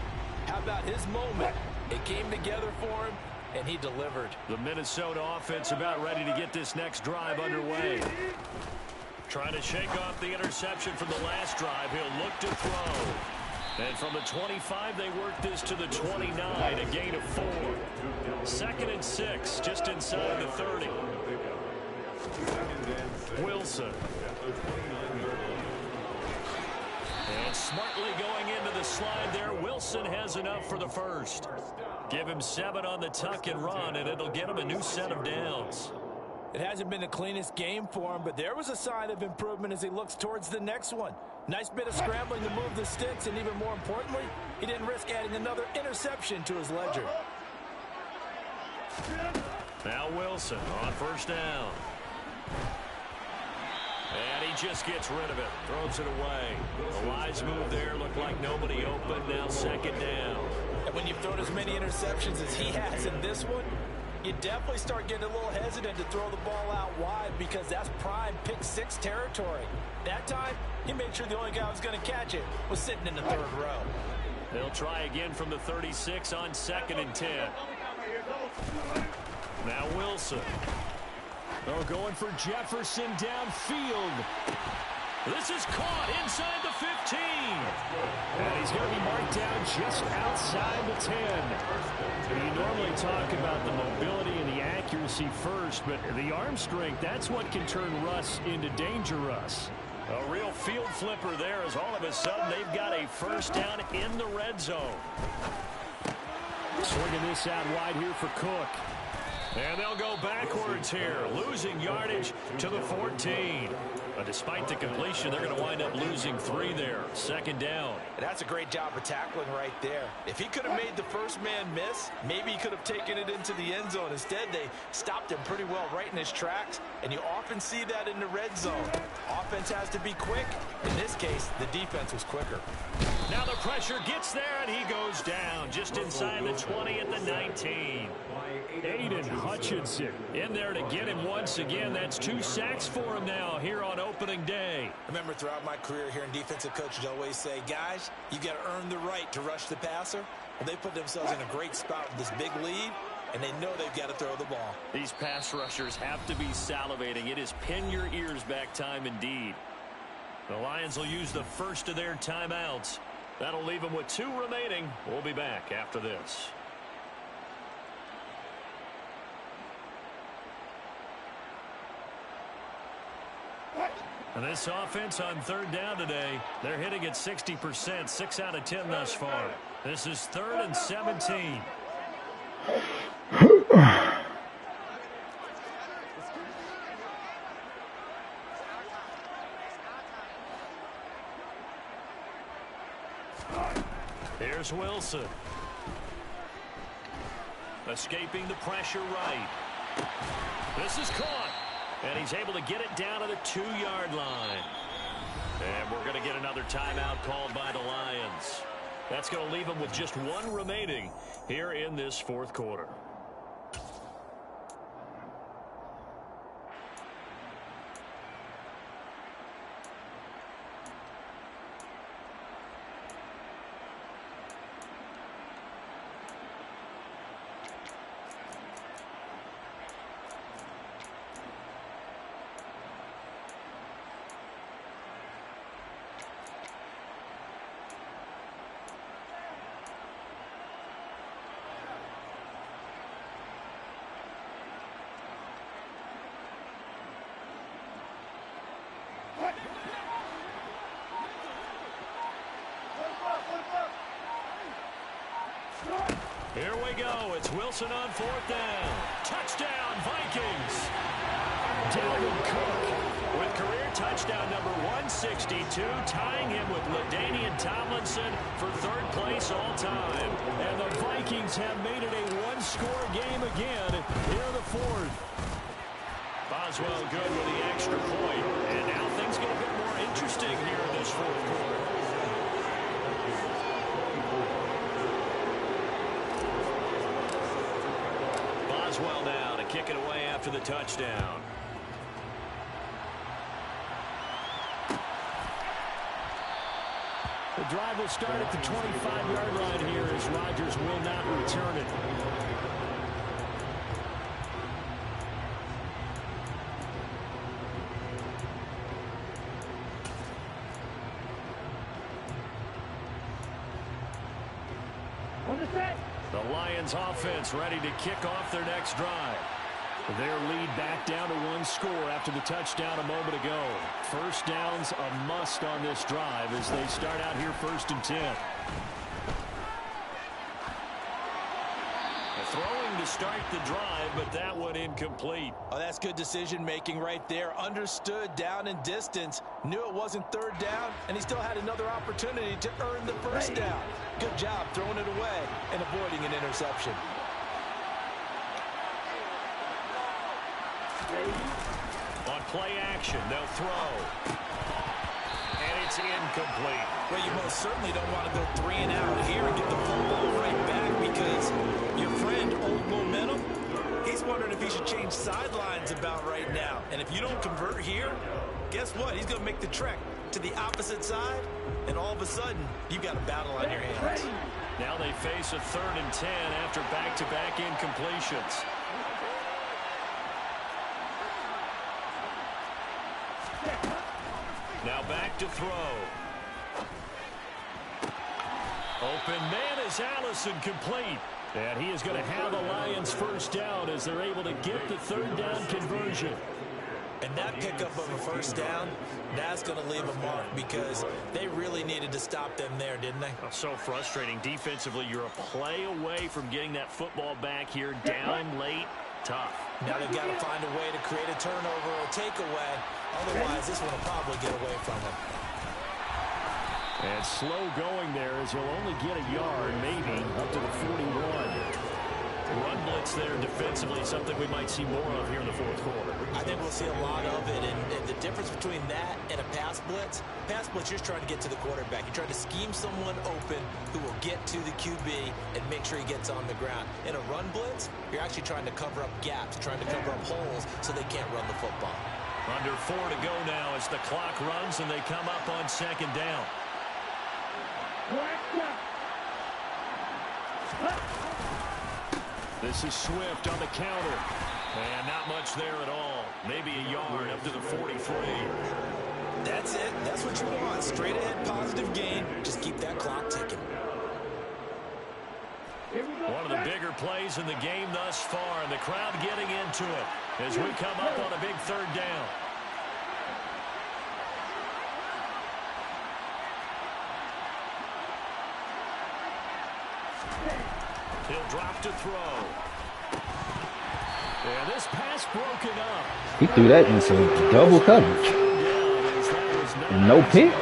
How about his moment? It came together for him, and he delivered. The Minnesota offense about ready to get this next drive underway. Trying to shake off the interception from the last drive. He'll look to throw. And from the 25, they work this to the 29, a gain of 4. 2nd and 6, just inside the 30. Wilson. And smartly going into the slide there. Wilson has enough for the first. Give him 7 on the tuck and run, and it'll get him a new set of downs. It hasn't been the cleanest game for him, but there was a sign of improvement as he looks towards the next one. Nice bit of scrambling to move the sticks, and even more importantly, he didn't risk adding another interception to his ledger. Now Wilson on first down. And he just gets rid of it. Throws it away. The wise move there. Looked like nobody open. Now 2nd down. And when you've thrown as many interceptions as he has in this one, you definitely start getting a little hesitant to throw the ball out wide because that's prime pick-6 territory. That time, he made sure the only guy who was going to catch it was sitting in the 3rd row. They'll try again from the 36 on 2nd and 10. Now Wilson. They're going for Jefferson downfield. This is caught inside the 15. And he's going to be marked down just outside the 10. You normally talk about the mobility and the accuracy first, but the arm strength, that's what can turn Russ into Danger Russ. A real field flipper there as all of a sudden they've got a first down in the red zone. Swinging this out wide here for Cook. And they'll go backwards here, losing yardage to the 14. But despite the completion, they're going to wind up losing 3 there. 2nd down. And that's a great job of tackling right there. If he could have made the first man miss, maybe he could have taken it into the end zone. Instead, they stopped him pretty well right in his tracks, and you often see that in the red zone. Offense has to be quick. In this case, the defense was quicker. Now the pressure gets there, and he goes down just inside the 20 at the 19. Aiden Hutchinson in there to get him once again. That's 2 sacks for him now here on opening day. I remember throughout my career here in defensive coaches always say, guys, you got to earn the right to rush the passer. Well, they put themselves in a great spot with this big lead, and they know they've got to throw the ball. These pass rushers have to be salivating. It is pin your ears back time indeed. The Lions will use the first of their timeouts. That'll leave them with 2 remaining. We'll be back after this. And this offense on third down today, they're hitting at 60%, 6 out of 10 thus far. This is 3rd and 17. Here's Wilson. Escaping the pressure right. This is caught. And he's able to get it down to the 2-yard line. And we're going to get another timeout called by the Lions. That's going to leave them with just 1 remaining here in this 4th quarter. Here we go. It's Wilson on 4th down. Touchdown, Vikings. Dalvin Cook with career touchdown number 162, tying him with LaDainian Tomlinson for 3rd place all time. And the Vikings have made it a 1-score game again here in the 4th. Boswell good with the extra point. And now things get a bit more interesting here in this 4th quarter. Boswell now to kick it away after the touchdown. The drive will start at the 25-yard line here as Rodgers will not return it. The Lions offense ready to kick off their next drive. Their lead back down to 1 score after the touchdown a moment ago. 1st down's a must on this drive as they start out here 1st and 10. Throwing to start the drive, but that one incomplete. Oh, that's good decision making right there. Understood down and distance. Knew it wasn't 3rd down, and he still had another opportunity to earn the 1st down. Good job throwing it away and avoiding an interception. On play action, they'll throw. And it's incomplete. Well, you most certainly don't want to go 3 and out here and get the football right back because your friend, Old Momentum, he's wondering if he should change sidelines about right now. And if you don't convert here, guess what? He's going to make the trek to the opposite side, and all of a sudden, you've got a battle on your hands. Now they face a 3rd and 10 after back-to-back incompletions. Now back to throw. Open man is Allison, complete. And he is going to have the Lions 1st down as they're able to get the 3rd down conversion. And that pickup of a 1st down, that's going to leave a mark because they really needed to stop them there, didn't they? So frustrating. Defensively, you're a play away from getting that football back here, down late. Tough. Now they've got to find a way to create a turnover or takeaway. Otherwise, this one will probably get away from them. And slow going there as he'll only get a yard, maybe, up to the 41. Run blitz there defensively, something we might see more of here in the 4th quarter. I think we'll see a lot of it, and the difference between that and a pass blitz, you're just trying to get to the quarterback. You're trying to scheme someone open who will get to the QB and make sure he gets on the ground. In a run blitz, you're actually trying to cover up gaps, trying to cover up holes so they can't run the football. Under 4 to go now as the clock runs and they come up on 2nd down. This is Swift on the counter. And not much there at all. Maybe a yard up to the 43. That's it. That's what you want. Straight ahead positive gain. Just keep that clock ticking. One of the bigger plays in the game thus far, and the crowd getting into it as we come up on a big 3rd down. He'll drop to throw. And this pass broken up. He threw that into double coverage. And no pick.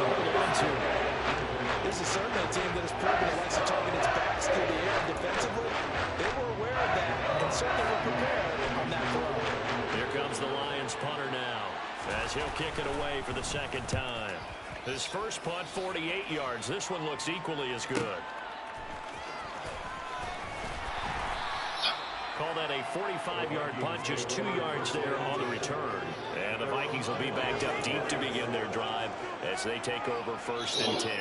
This is certainly a team that has proven it likes to target its backs through the air defensively. They were aware of that and certainly were prepared on that throw. Here comes the Lions punter now, as he'll kick it away for the second time. His first punt, 48 yards. This one looks equally as good. Call that a 45-yard punt, just 2 yards there on the return. And the Vikings will be backed up deep to begin their drive as they take over 1st and 10.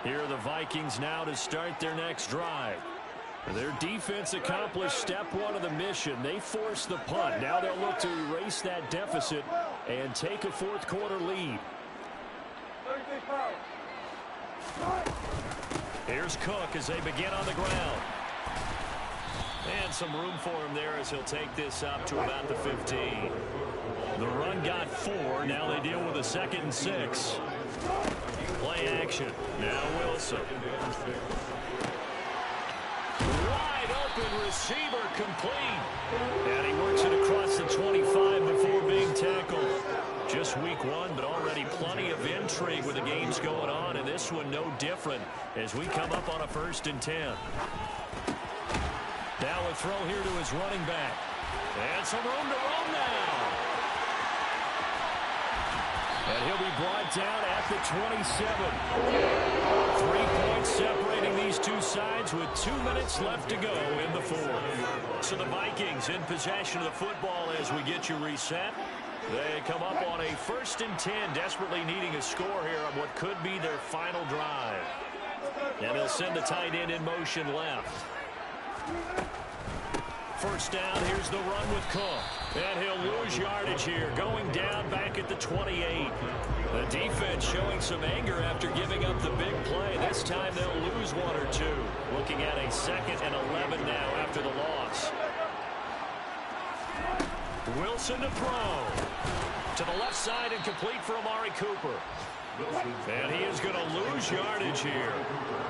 Here are the Vikings now to start their next drive. Their defense accomplished step 1 of the mission. They forced the punt. Now they'll look to erase that deficit and take a 4th quarter lead. Here's Cook as they begin on the ground. And some room for him there as he'll take this up to about the 15. The run got 4. Now they deal with a 2nd and 6. Play action. Now Wilson. Wide open receiver complete. And he works it across the 25 before being tackled. Just week 1, but already plenty of intrigue with the games going on, and this one no different as we come up on a 1st and 10. Now a throw here to his running back. And some room to roam now. And he'll be brought down at the 27. 3 points separating these two sides with 2 minutes left to go in the 4th. So the Vikings in possession of the football as we get you reset. They come up on a 1st and 10, desperately needing a score here on what could be their final drive. And they'll send the tight end in motion left. First down, here's the run with Cook. And he'll lose yardage here, going down back at the 28. The defense showing some anger after giving up the big play. This time they'll lose 1 or 2. Looking at a 2nd and 11 now after the loss. Wilson to throw. To the left side and complete for Amari Cooper. And he is going to lose yardage here.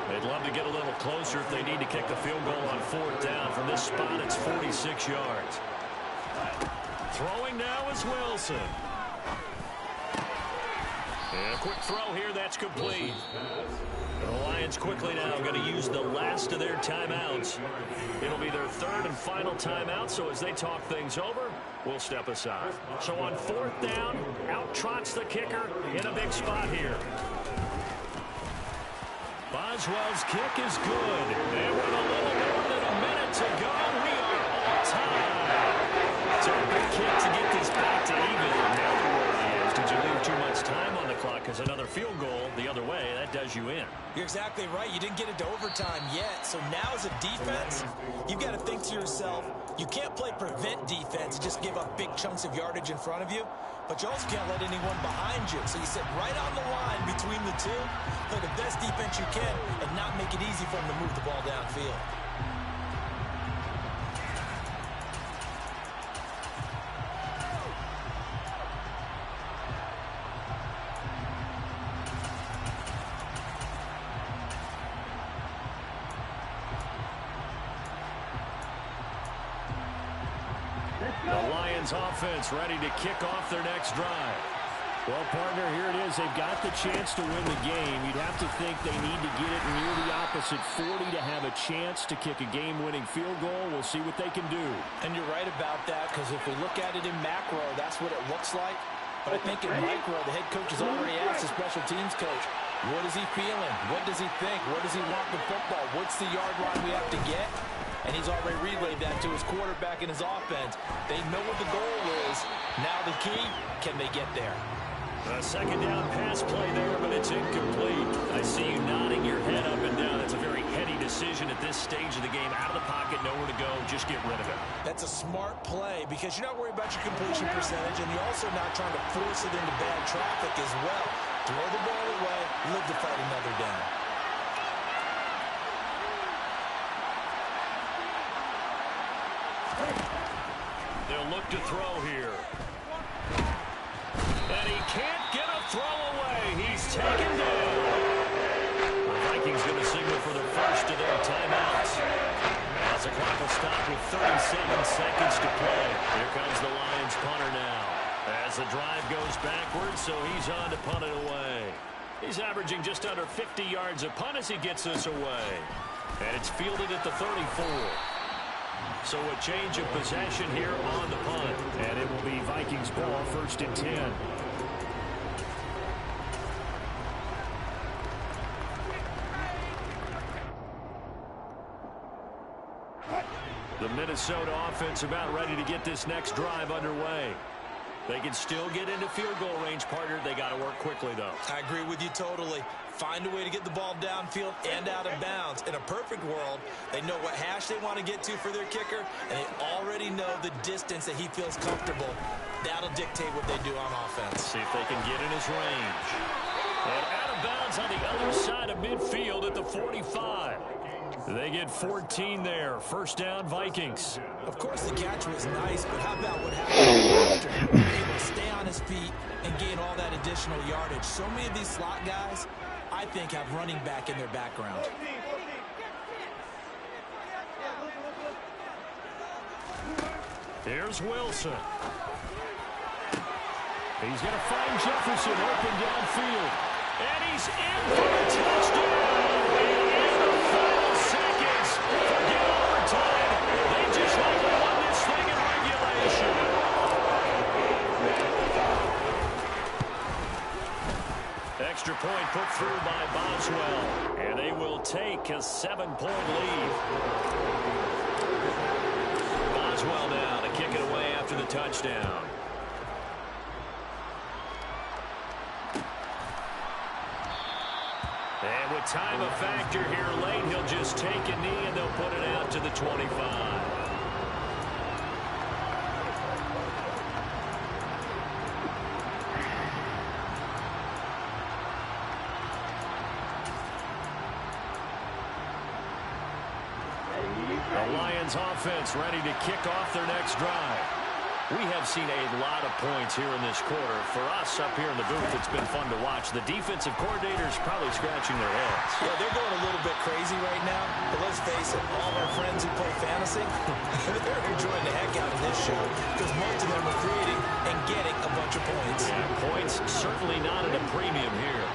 They'd love to get a little closer if they need to kick the field goal on 4th down. From this spot, it's 46 yards. Throwing now is Wilson. And a quick throw here, that's complete. The Lions quickly now going to use the last of their timeouts. It'll be their 3rd and final timeout, so as they talk things over, we'll step aside. So on 4th down, out trots the kicker in a big spot here. Boswell's kick is good. And with a little more than a minute to go, we are on time. So a big kick to get this back to even. Now the worry is, did you leave too much time on the clock? Because another field goal the other way, that does you in. You're exactly right. You didn't get into overtime yet. So now as a defense, you've got to think to yourself, you can't play prevent defense, just give up big chunks of yardage in front of you. But you also can't let anyone behind you. So you sit right on the line between the two, play the best defense you can, and not make it easy for them to move the ball downfield. The Lions offense ready to kick off their next drive. Well, partner, here it is. They've got the chance to win the game. You'd have to think they need to get it near the opposite 40 to have a chance to kick a game-winning field goal. We'll see what they can do. And you're right about that, because if we look at it in macro, that's what it looks like. But I think in micro, the head coach has already asked the special teams coach, what is he feeling? What does he think? Where does he want the football? What's the yard line we have to get? And he's already relayed that to his quarterback and his offense. They know what the goal is. Now the key, can they get there? A second down pass play there, but it's incomplete. I see you nodding your head up and down. That's a very heady decision at this stage of the game. Out of the pocket, nowhere to go. Just get rid of it. That's a smart play because you're not worried about your completion percentage, and you're also not trying to force it into bad traffic as well. Throw the ball away, live to fight another down. They'll look to throw here. And he can't get with 37 seconds to play. Here comes the Lions punter now. As the drive goes backwards, so he's on to punt it away. He's averaging just under 50 yards a punt as he gets this away. And it's fielded at the 34. So a change of possession here on the punt. And it will be Vikings ball, 1st and 10. The Minnesota offense about ready to get this next drive underway. They can still get into field goal range, partner. They got to work quickly, though. I agree with you totally. Find a way to get the ball downfield and out of bounds. In a perfect world, they know what hash they want to get to for their kicker, and they already know the distance that he feels comfortable. That'll dictate what they do on offense. See if they can get in his range. And out of bounds on the other side of midfield at the 45. They get 14 there. 1st down, Vikings. Of course, the catch was nice, but how about what happened after? Able to stay on his feet and gain all that additional yardage. So many of these slot guys, I think, have running back in their background. Here's Wilson. He's going to find Jefferson open downfield. And he's in for a touchdown. And in the final seconds, forget overtime. They just like to won this thing in regulation. Extra point put through by Boswell. And they will take a 7-point lead. Boswell now to kick it away after the touchdown. And with time a factor here late, he'll just take a knee and they'll put it out to the 25. The Lions offense ready to kick off their next drive. We have seen a lot of points here in this quarter. For us up here in the booth, it's been fun to watch. The defensive coordinators probably scratching their heads. Yeah, they're going a little bit crazy right now. But let's face it, all of our friends who play fantasy, they're enjoying the heck out of this show because most of them are creating and getting a bunch of points. Yeah, points certainly not at a premium here.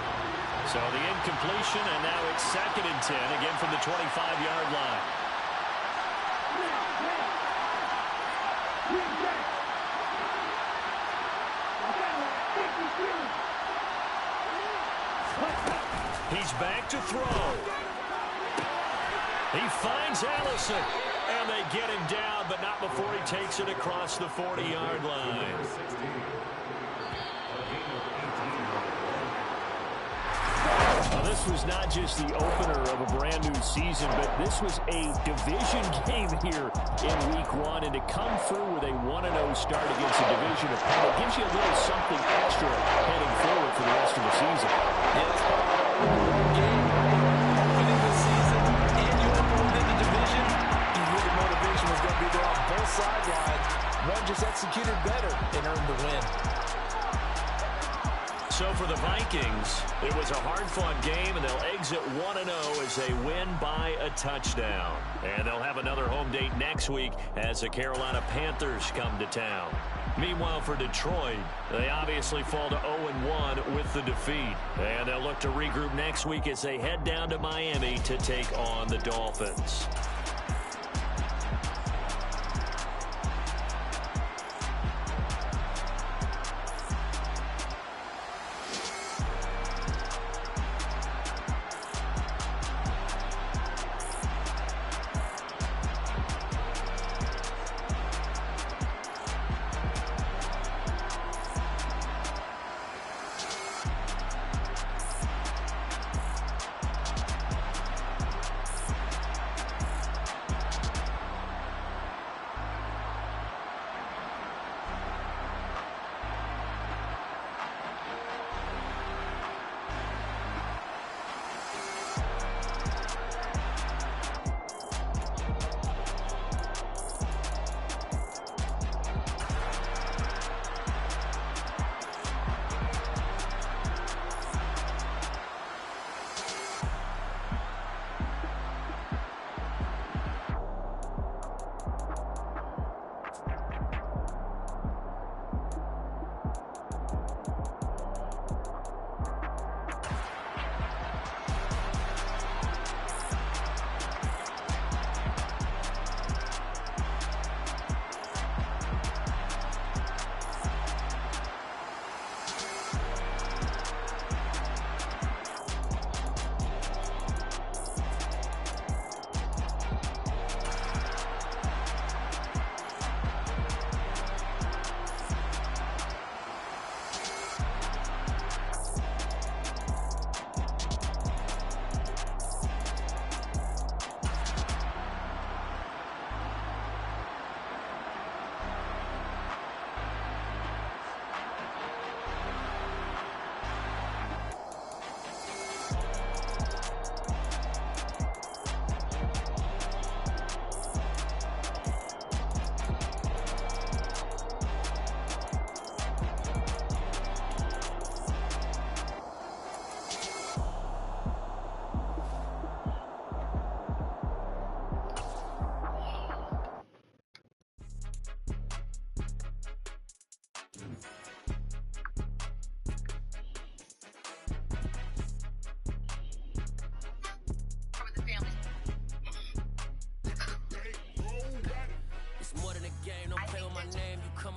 So the incompletion, and now it's 2nd and 10, again from the 25-yard line. He's back to throw. He finds Allison, and they get him down, but not before he takes it across the 40-yard line. Now, this was not just the opener of a brand-new season, but this was a division game here in Week 1, and to come through with a 1-0 start against a division opponent gives you a little something extra heading forward for the rest of the season. Game, winning the season, and you were moved in the division, you knew the motivation was going to be there on both sidelines. One just executed better and earned the win. So for the Vikings, it was a hard-fought game, and they'll exit 1-0 as they win by a touchdown. And they'll have another home date next week as the Carolina Panthers come to town. Meanwhile, for Detroit, they obviously fall to 0-1 with the defeat. And they'll look to regroup next week as they head down to Miami to take on the Dolphins.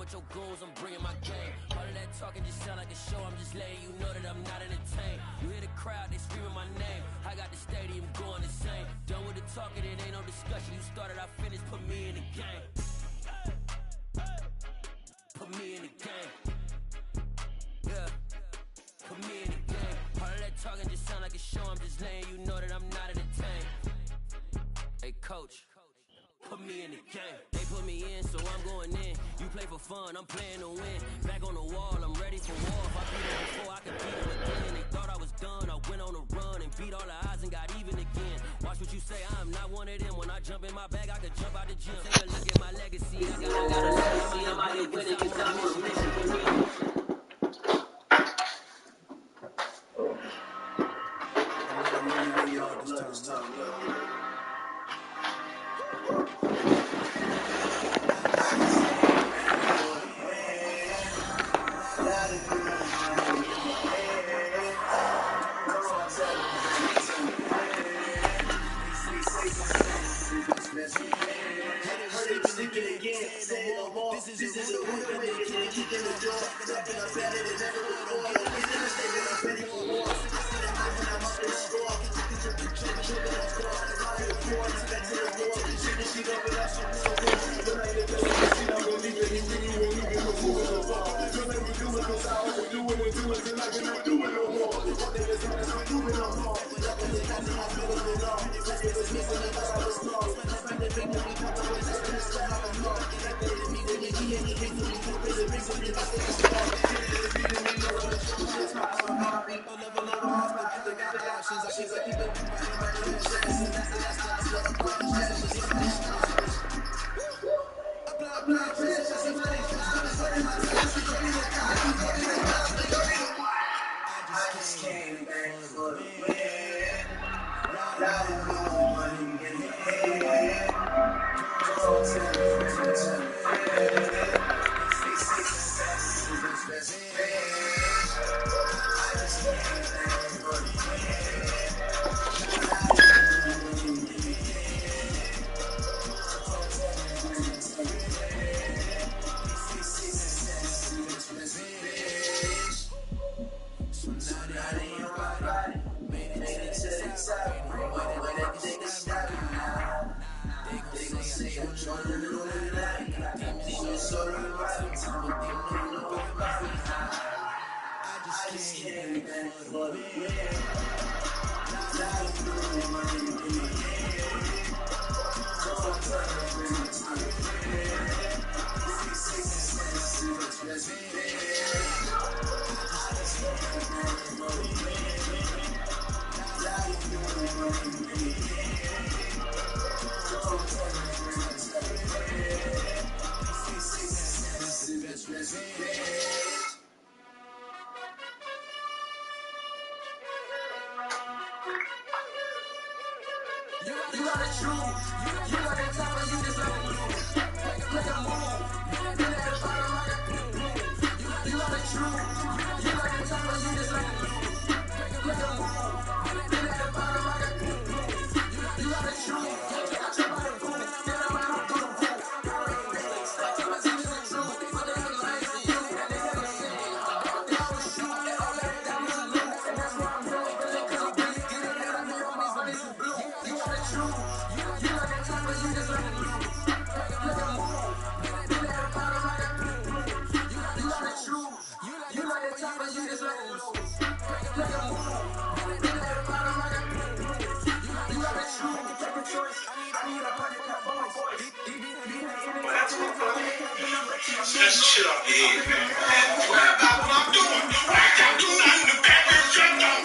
with your goons, I'm bringing my game. All of that talking just sound like a show, I'm just letting you know that I'm not entertained. You hear the crowd, they screaming my name. I got the stadium going insane. Done with the talking, it ain't no discussion. You started, I finished, put me in the game. Put me in the game. Yeah. Put me in the game. All of that talking just sound like a show, I'm just letting you know that I'm not entertained. Hey, coach. Put me in the game. They put me in, so I'm going in. You play for fun, I'm playing to win. Back on the wall, I'm ready for war. If I beat them before, I could beat them again. They thought I was done, I went on a run and beat all the odds and got even again. Watch what you say, I'm not one of them. When I jump in my bag, I could jump out the gym. Take a look at my legacy. I got a legacy. I'm out here winning because I'm on a mission to win. That's the shit off your head, man. Worry about what I'm doing. I can't do nothing. The back is shut down.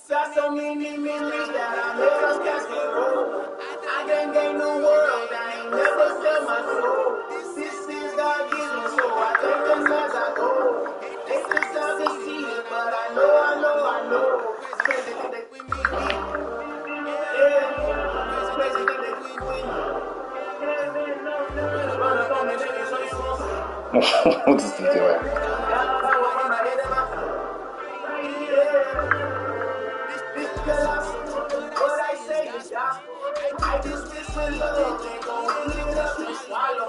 Got so many memories that I never can roll. I can gain the world, I ain't never sell my soul. This is God given, so I take them as I go. They still sound conceited, but I know. Crazy thing they with me. Yeah, crazy thing they with me. Run up on me, nigga, so you won't. What is he doing? What I say is gospel. I do this with love, they gon' eat it up and swallow.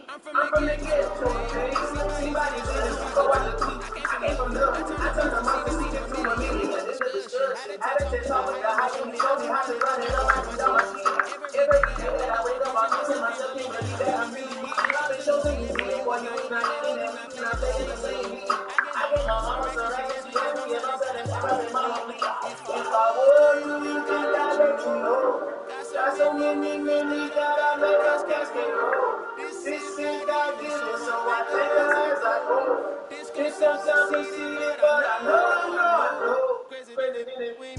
I'm from the ghetto, man. Anybody business, so I look weak. I came from love. I turned the money to a million. This is discussion. Had it to talk with the high and show me how to run it up. I can tell my team. Every day that I wake up, I'm losing myself. Can't believe that I'm really me. I've been chosen to be boy, you ain't not in it. You're not saying the same me. I get my mama so I can see every and I'm setting fire in my homie. If I were you, you think I'd let you know. Got so many memories that I make us cascade roll. This is God given, so I take it as I go. This sometimes we see it, but I know. Crazy than it win.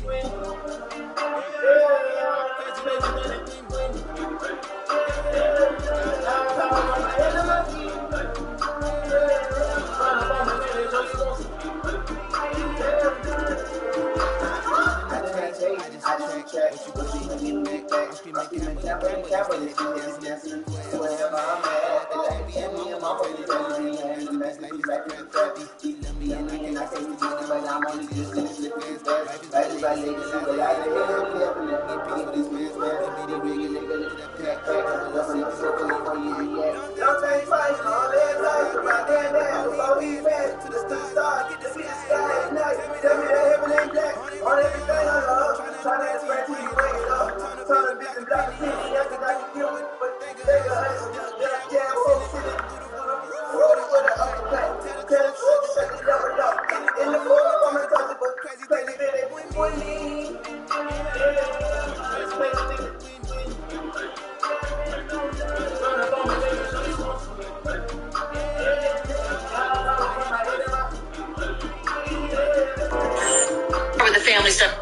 With the family stuff.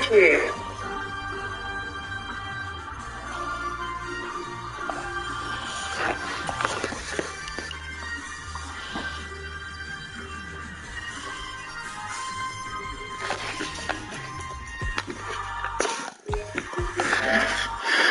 Here.